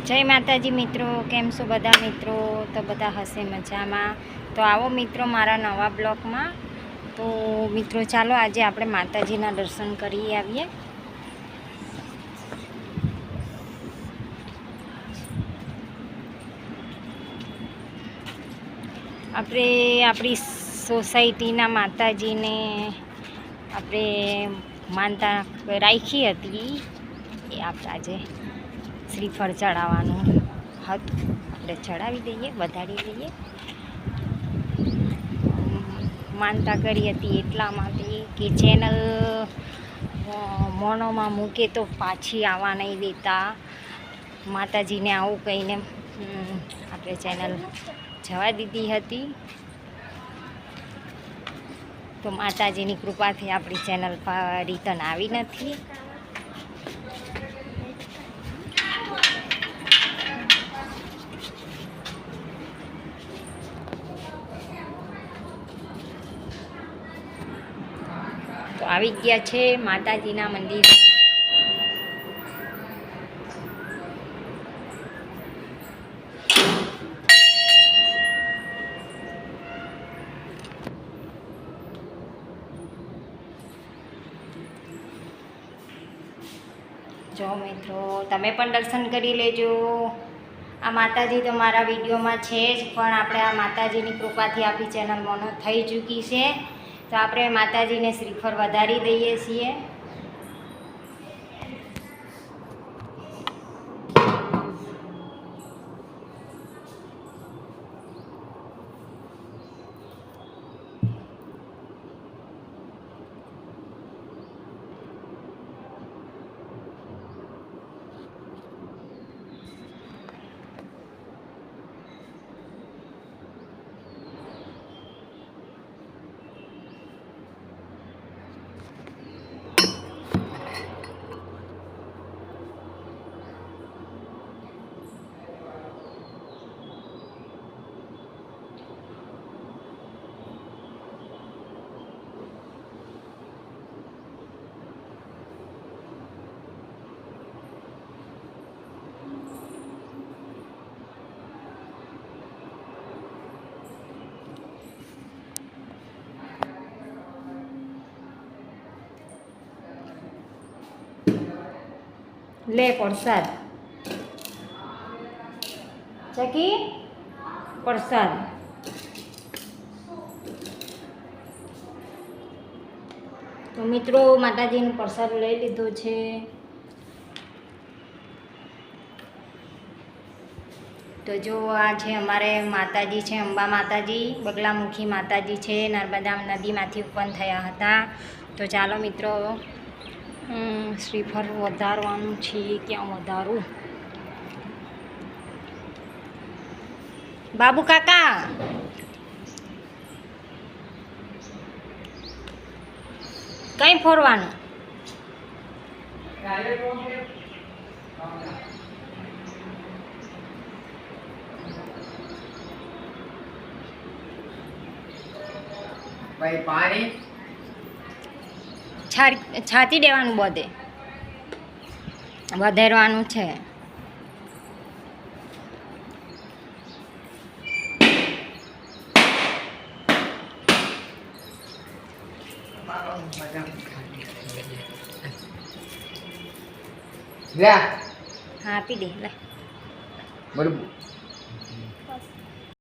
જય માતાજી મિત્રો, કેમ છો બધા મિત્રો? તો બધા હશે મજામાં. તો આવો મિત્રો મારા નવા બ્લોગમાં. તો મિત્રો ચાલો આજે આપણે માતાજીના દર્શન કરી આવીએ. આપણે આપણી સોસાયટીના માતાજીને આપણે માનતા રાખી હતી, એ આપણે આજે શ્રીફળ ચડાવવાનું હતું, આપણે ચડાવી દઈએ, વધારી દઈએ. માનતા કરી હતી એટલા માટે કે ચેનલ મોનોમાં મૂકે તો પાછી આવવા નહીં દેતા. માતાજીને આવું કહીને આપણે ચેનલ જવા દીધી હતી. તો માતાજીની કૃપાથી આપણી ચેનલ પર રિટર્ન આવી નથી. તો આવી ગયા છે માતાજીના મંદિર. જો મિત્રો તમે પણ દર્શન કરી લેજો. આ માતાજી તો મારા વિડીયોમાં છે જ, પણ આપણે આ માતાજીની કૃપાથી આપણી ચેનલ મોનો થઈ ચૂકી છે. તો આપણે માતાજીને શ્રીફળ વધારી દઈએ છીએ. લે પ્રસાદ ચકી, પ્રસાદ. તો મિત્રો માતાજીનો પ્રસાદ લઈ લીધો છે. તો જો આ છે અમારે માતાજી છે, અંબા માતાજી, બગલામુખી માતાજી છે, નર્મદા નદીમાંથી ઉત્પન્ન થયા હતા. તો ચાલો મિત્રો શ્રીફળ વધારવાનું છે. ક્યાં વધારું બાબુ કાકા? કઈ ફોરવાનું? ભાઈ પાણી છાતી દેવાનું, બધે વધારવાનું છે. લે હા આપી દે. લે બરોબર.